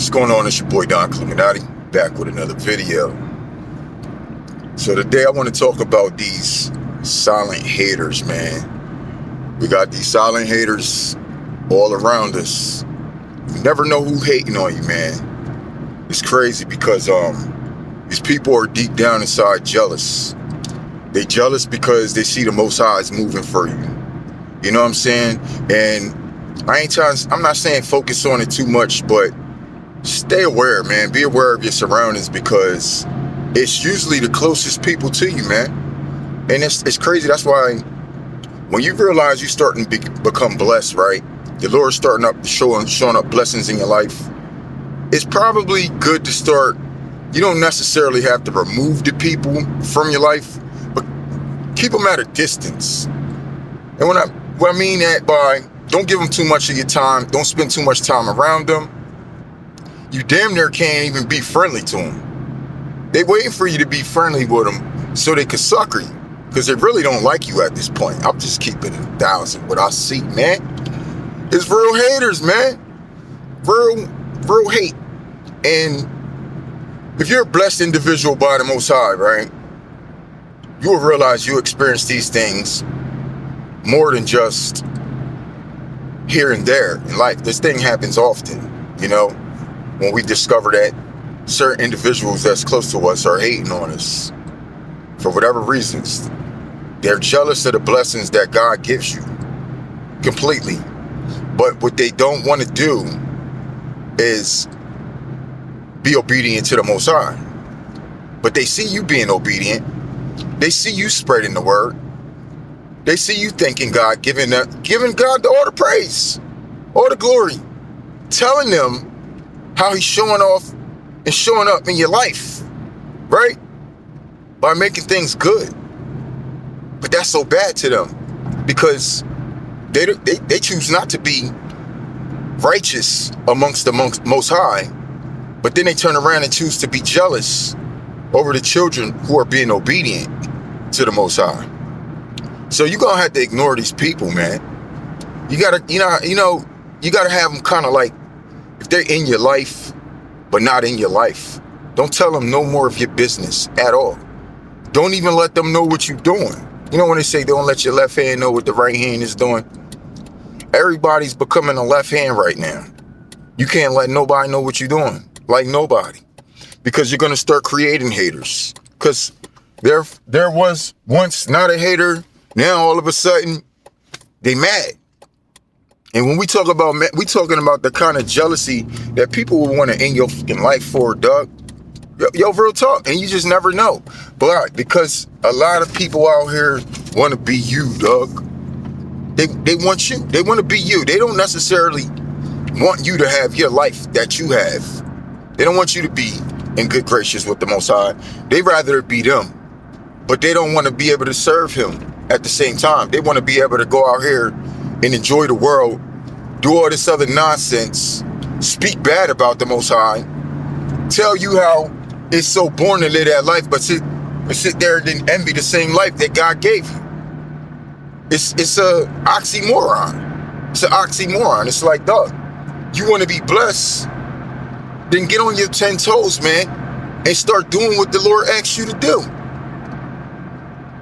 What's going on? It's your boy Don Killuminati, back with another video. So today I want to talk about these silent haters, man. We got these silent haters all around us. You never know who hating on you, man. It's crazy because these people are deep down inside jealous. They jealous because they see the Most High is moving for you. You know what I'm saying? And I'm not saying focus on it too much, but stay aware, man. Be aware of your surroundings because it's usually the closest people to you, man. And it's crazy. That's why when you realize you're starting to become blessed, right? The Lord's starting up showing up blessings in your life. It's probably good to start. You don't necessarily have to remove the people from your life, but keep them at a distance. And what I mean that by, don't give them too much of your time. Don't spend too much time around them. You damn near can't even be friendly to them. They waiting for you to be friendly with them so they can sucker you, because they really don't like you at this point. I'm just keeping it 1,000. What I see, man, is real haters, man. Real hate. And if you're a blessed individual by the Most High, right, you will realize you experience these things more than just here and there in life. This thing happens often, you know, when we discover that certain individuals that's close to us are hating on us for whatever reasons. They're jealous of the blessings that God gives you completely. But what they don't want to do is be obedient to the Most High. But they see you being obedient. They see you spreading the word. They see you thanking God, giving God all the praise, all the glory, telling them how he's showing off and showing up in your life, right? By making things good. But that's so bad to them because they choose not to be righteous amongst the Most High, but then they turn around and choose to be jealous over the children who are being obedient to the Most High. So you're gonna have to ignore these people, man. You gotta, you gotta have them kind of like, if they're in your life, but not in your life, don't tell them no more of your business at all. Don't even let them know what you're doing. You know when they say don't let your left hand know what the right hand is doing? Everybody's becoming a left hand right now. You can't let nobody know what you're doing. Like nobody. Because you're gonna start creating haters. Because there was once not a hater. Now all of a sudden, they mad. And when we talking about the kind of jealousy that people will want to end your fucking life for, dog. Yo, real talk. And you just never know. But because a lot of people out here want to be you, dog. They want you. They want to be you. They don't necessarily want you to have your life that you have. They don't want you to be in good graces with the Most High. They rather be them. But they don't want to be able to serve him at the same time. They want to be able to go out here and enjoy the world, do all this other nonsense, speak bad about the Most High, tell you how it's so boring to live that life, but sit there and then envy the same life that God gave you. It's a oxymoron. It's an oxymoron. It's like, dog, you want to be blessed, then get on your 10 toes, man, and start doing what the Lord asks you to do.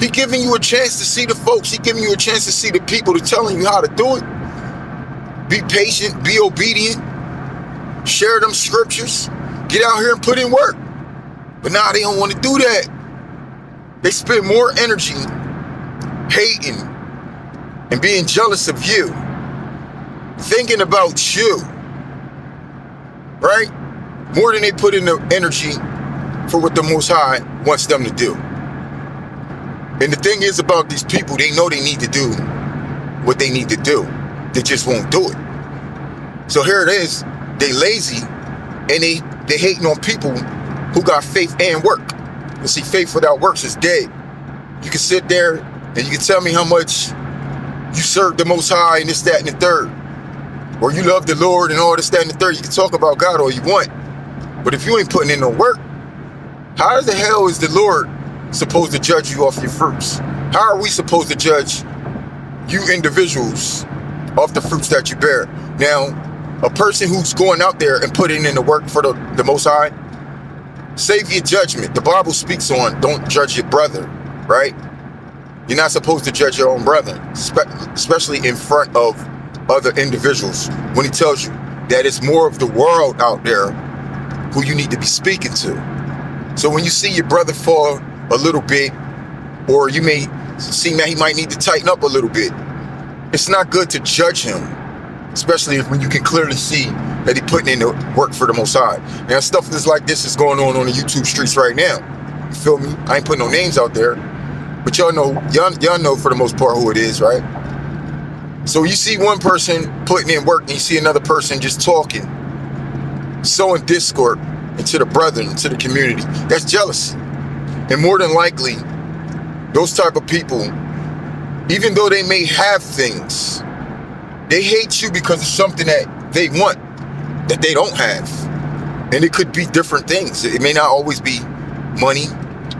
He giving you a chance to see the folks. He giving you a chance to see the people to telling you how to do it. Be patient, be obedient, share them scriptures, get out here and put in work. But now they don't want to do that. They spend more energy hating and being jealous of you, thinking about you, right? More than they put in the energy for what the Most High wants them to do. And the thing is about these people, they know they need to do what they need to do. They just won't do it. So here it is. They lazy and they hating on people who got faith and work. And see, faith without works is dead. You can sit there and you can tell me how much you serve the Most High and this, that, and the third. Or you love the Lord and all this, that, and the third. You can talk about God all you want. But if you ain't putting in no work, how the hell is the Lord supposed to judge you off your fruits? How are we supposed to judge you individuals off the fruits that you bear? Now, A person who's going out there and putting in the work for the Most High, save your judgment. The Bible speaks on don't judge your brother, right? You're not supposed to judge your own brother, especially in front of other individuals, when he tells you that it's more of the world out there who you need to be speaking to. So when you see your brother fall a little bit, or you may see that he might need to tighten up a little bit, it's not good to judge him, especially when you can clearly see that he's putting in the work for the Most High. Now, stuff like this is going on the YouTube streets right now. You feel me? I ain't putting no names out there, but y'all know for the most part who it is, right? So you see one person putting in work and you see another person just talking, sowing discord into the brethren, into the community. That's jealousy. And more than likely, those type of people, even though they may have things, they hate you because of something that they want that they don't have. And it could be different things. It may not always be money,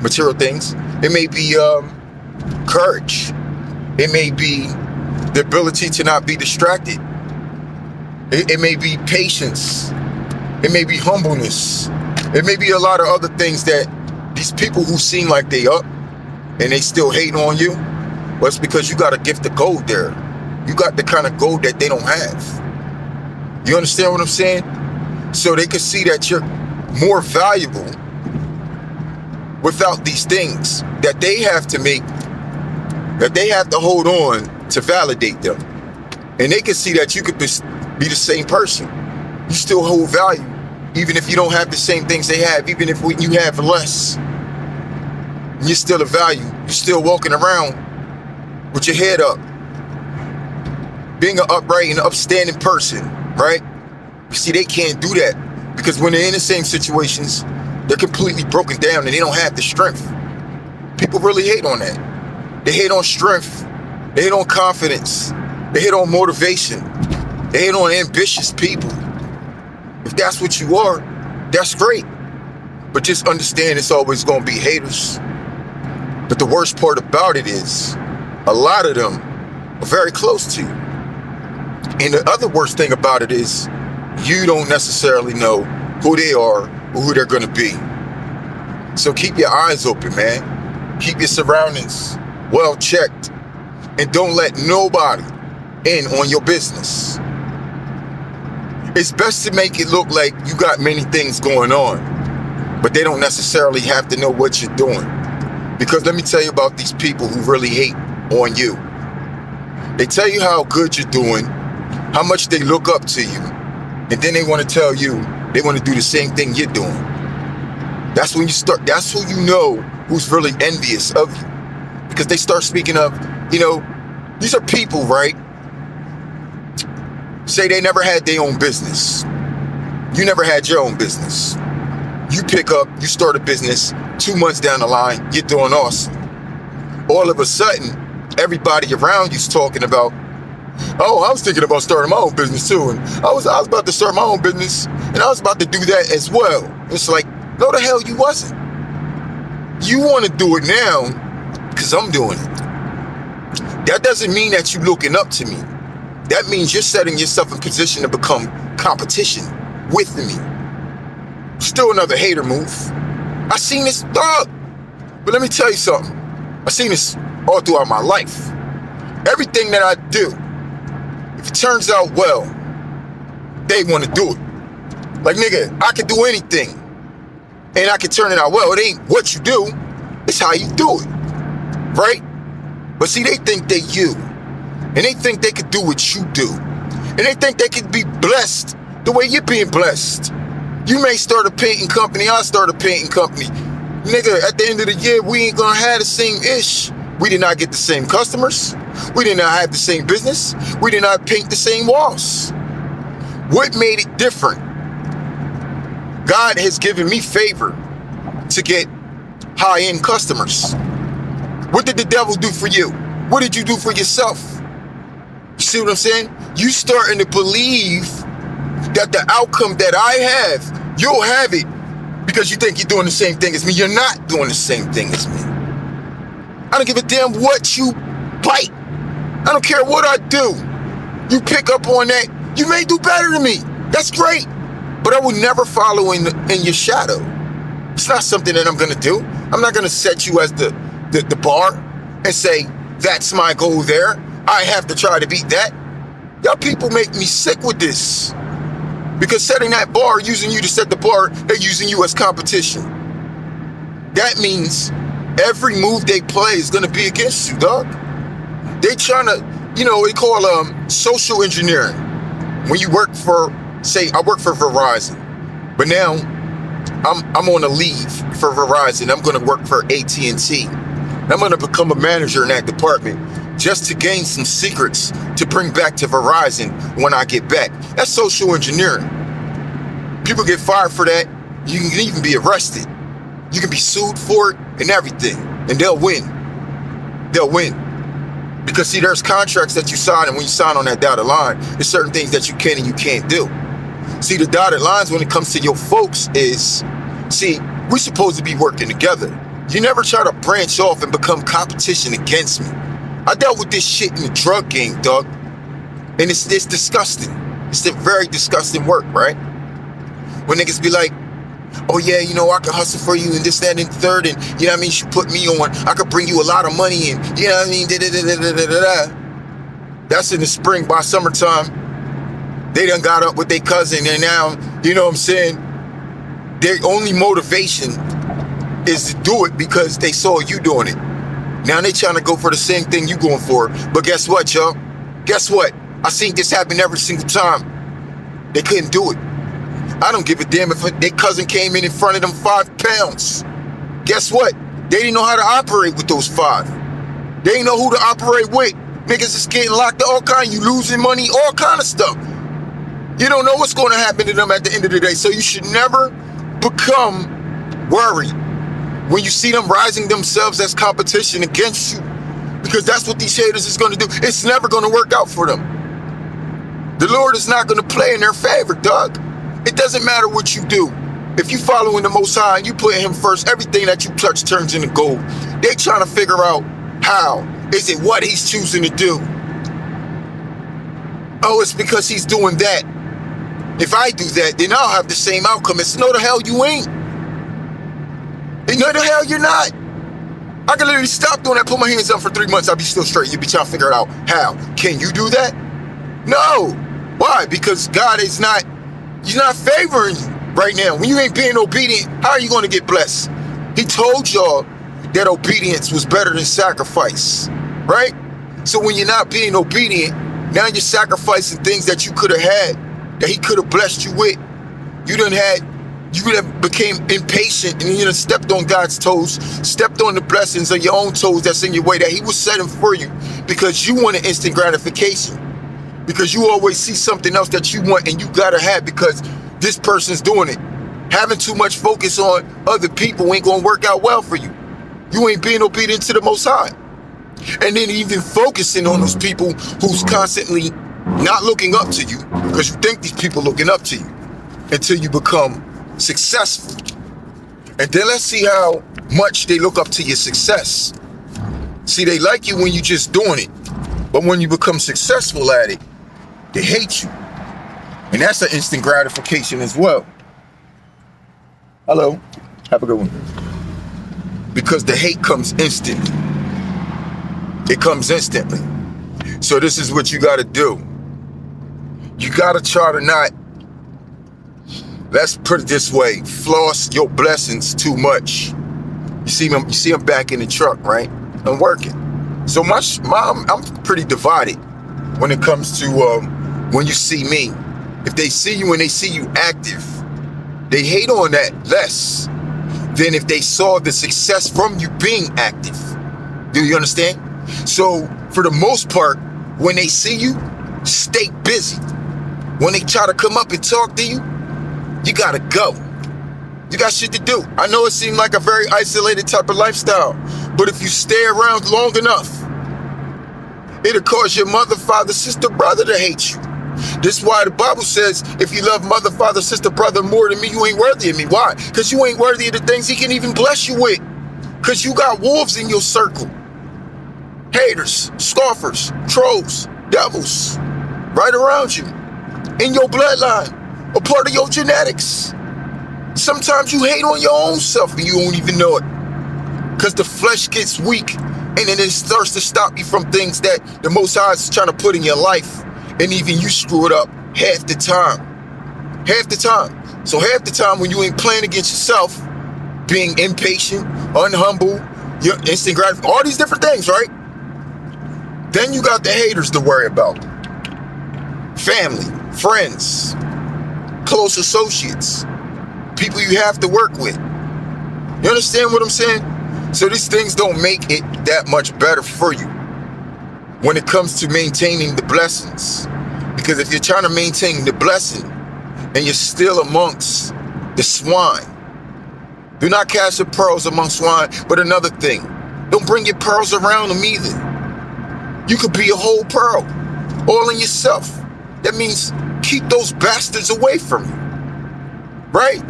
material things. It may be courage. It may be the ability to not be distracted. It may be patience. It may be humbleness. It may be a lot of other things that these people who seem like they up and they still hate on you, well, it's because you got a gift of gold there. You got the kind of gold that they don't have. You understand what I'm saying? So they can see that you're more valuable without these things that they have to make, that they have to hold on to validate them. And they can see that you could be the same person. You still hold value, even if you don't have the same things they have, even if you have less. You're still a value. You're still walking around with your head up, being an upright and upstanding person, right? You see, they can't do that because when they're in the same situations, they're completely broken down and they don't have the strength. People really hate on that. They hate on strength. They hate on confidence. They hate on motivation. They hate on ambitious people. If that's what you are, that's great. But just understand it's always going to be haters. But the worst part about it is a lot of them are very close to you. And the other worst thing about it is you don't necessarily know who they are or who they're going to be. So keep your eyes open, man. Keep your surroundings well checked. And don't let nobody in on your business. It's best to make it look like you got many things going on, but they don't necessarily have to know what you're doing. Because let me tell you about these people who really hate on you. They tell you how good you're doing, how much they look up to you, and then they want to tell you they want to do the same thing you're doing. That's when you start, that's who you know who's really envious of you. Because they start speaking of, these are people, right? Say they never had their own business. You never had your own business. You pick up, you start a business, 2 months down the line, you're doing awesome. All of a sudden, everybody around you's talking about, oh, I was thinking about starting my own business too. And I was about to start my own business, and I was about to do that as well. It's like, no, the hell you wasn't. You want to do it now because I'm doing it. That doesn't mean that you looking up to me. That means you're setting yourself in position to become competition with me. Still another hater move. I seen this, dog. But let me tell you something. I seen this all throughout my life. Everything that I do, if it turns out well, they want to do it. Like, nigga, I can do anything. And I can turn it out well. It ain't what you do. It's how you do it. Right? But see, they think they you. And they think they could do what you do. And they think they could be blessed the way you're being blessed. You may start a painting company, I'll start a painting company. Nigga, at the end of the year, we ain't gonna have the same ish. We did not get the same customers. We did not have the same business. We did not paint the same walls. What made it different? God has given me favor to get high-end customers. What did the devil do for you? What did you do for yourself? You see what I'm saying? You starting to believe that the outcome that I have, you'll have it because you think you're doing the same thing as me. You're not doing the same thing as me. I don't give a damn what you bite. I don't care what I do. You pick up on that, you may do better than me. That's great, but I would never follow in your shadow. It's not something that I'm going to do. I'm not going to set you as the bar and say, that's my goal there. I have to try to beat that. Y'all people make me sick with this. Because setting that bar, using you to set the bar, they're using you as competition. That means every move they play is going to be against you, dog. They trying to, they call social engineering. When you work for, say, I work for Verizon, but now I'm on a leave for Verizon. I'm going to work for AT&T. I'm going to become a manager in that department just to gain some secrets to bring back to Verizon when I get back. That's social engineering. People get fired for that. You can even be arrested. You can be sued for it and everything, and they'll win. They'll win. Because see, there's contracts that you sign, and when you sign on that dotted line, there's certain things that you can and you can't do. See, the dotted lines when it comes to your folks is, see, we're supposed to be working together. You never try to branch off and become competition against me. I dealt with this shit in the drug game, dog. And it's disgusting. It's a very disgusting work, right? When niggas be like, oh yeah, I can hustle for you and this, that, and the third, and you know what I mean, you put me on, I could bring you a lot of money, and you know what I mean, da-da-da-da-da-da-da. That's in the spring. By summertime, they done got up with their cousin, and now, you know what I'm saying, their only motivation is to do it because they saw you doing it. Now they trying to go for the same thing you going for. But guess what, y'all? Guess what? I seen this happen every single time. They couldn't do it. I don't give a damn if their cousin came in front of them 5 pounds. Guess what? They didn't know how to operate with those 5. They didn't know who to operate with. Niggas is getting locked up, all kind. You losing money, all kind of stuff. You don't know what's going to happen to them at the end of the day. So you should never become worried when you see them rising themselves as competition against you, because that's what these haters is going to do. It's never going to work out for them. The Lord is not going to play in their favor, dog. It doesn't matter what you do. If you following the Most High and you put Him first, everything that you touch turns into gold. They trying to figure out how. Is it what He's choosing to do? Oh, it's because He's doing that. If I do that, then I'll have the same outcome. It's no, the hell you ain't. No, the hell you're not. I can literally stop doing that, put my hands up for 3 months, I'll be still straight. You'll be trying to figure it out. How? Can you do that? No. Why? Because God is not, He's not favoring you right now. When you ain't being obedient, how are you going to get blessed? He told y'all that obedience was better than sacrifice, right? So when you're not being obedient, now you're sacrificing things that you could have had, that He could have blessed you with. You done became impatient, and you done stepped on God's toes, stepped on the blessings of your own toes that's in your way that He was setting for you, because you want an instant gratification, because you always see something else that you want and you gotta have because this person's doing it. Having too much focus on other people ain't gonna work out well for you. You ain't being obedient to the Most High. And then even focusing on those people who's constantly not looking up to you, because you think these people looking up to you, until you become successful. And then let's see how much they look up to your success. See, they like you when you're just doing it, but when you become successful at it, they hate you. And that's an instant gratification as well. Hello, have a good one. Because the hate comes instantly. It comes instantly. So this is what you got to do. You got to try to not, let's put it this way, floss your blessings too much. You see them back in the truck, right? I'm working. So I'm pretty divided when it comes to when you see me. If they see you and they see you active, they hate on that less than if they saw the success from you being active. Do you understand? So for the most part, when they see you, stay busy. When they try to come up and talk to you, you gotta go. You got shit to do. I know it seemed like a very isolated type of lifestyle, but if you stay around long enough, it'll cause your mother, father, sister, brother to hate you. This is why the Bible says, if you love mother, father, sister, brother more than me, you ain't worthy of me. Why? Because you ain't worthy of the things He can even bless you with. Because you got wolves in your circle. Haters, scoffers, trolls, devils, right around you, in your bloodline. a part of your genetics. Sometimes you hate on your own self and you don't even know it. Because the flesh gets weak and then it starts to stop you from things that the Most High is trying to put in your life. And even you screw it up half the time. Half the time. So half the time when you ain't playing against yourself, being impatient, unhumble, your instant gratification, all these different things, right? Then you got the haters to worry about. Family, friends, close associates, people you have to work with. You understand what I'm saying? So these things don't make it that much better for you when it comes to maintaining the blessings. Because if you're trying to maintain the blessing and you're still amongst the swine, do not cast your pearls among swine. But another thing, don't bring your pearls around them either. You could be a whole pearl, all in yourself. That means keep those bastards away from you, right?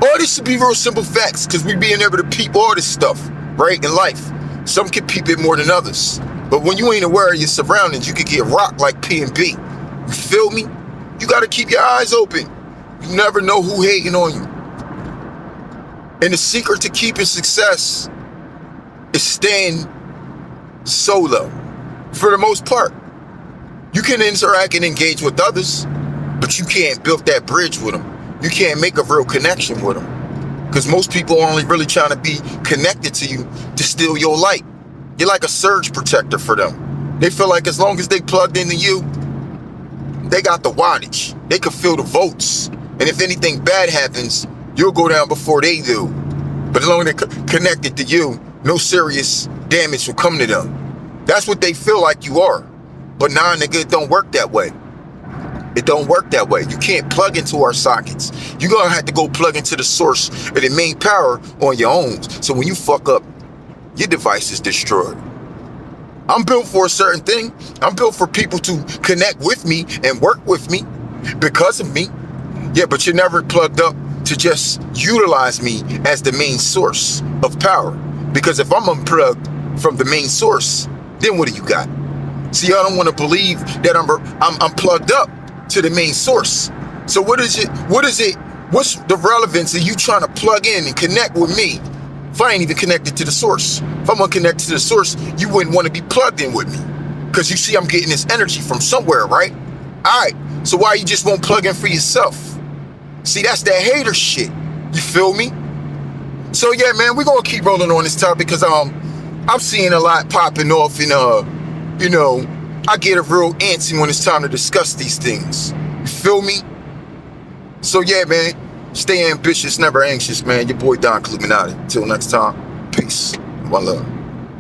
All this should be real simple facts because we being able to peep all this stuff, right, in life. Some can peep it more than others. But when you ain't aware of your surroundings, you could get rocked like P and B. You feel me? You got to keep your eyes open. You never know who hating on you. And the secret to keeping success is staying solo for the most part. You can interact and engage with others, but you can't build that bridge with them. You can't make a real connection with them. Because most people are only really trying to be connected to you to steal your light. You're like a surge protector for them. They feel like as long as they plugged into you, they got the wattage. They can feel the votes. And if anything bad happens, you'll go down before they do. But as long as they're connected to you, no serious damage will come to them. That's what they feel like you are. But nah, nigga, it don't work that way. It don't work that way. You can't plug into our sockets. You're going to have to go plug into the source of the main power on your own. So when you fuck up, your device is destroyed. I'm built for a certain thing. I'm built for people to connect with me and work with me because of me. Yeah, but you're never plugged up to just utilize me as the main source of power. Because if I'm unplugged from the main source, then what do you got? See, I don't want to believe that I'm plugged up to the main source. So what is it? What's the relevance of you trying to plug in and connect with me if I ain't even connected to the source? If I'm unconnected to the source, you wouldn't want to be plugged in with me. Because you see, I'm getting this energy from somewhere, right? All right. So why you just won't plug in for yourself? See, that's that hater shit. You feel me? So yeah, man, we're going to keep rolling on this topic because I'm seeing a lot popping off and you know, I get a real antsy when it's time to discuss these things. You feel me? So yeah, man, stay ambitious, never anxious, man. Your boy Don Killuminati. Till next time, peace. One love.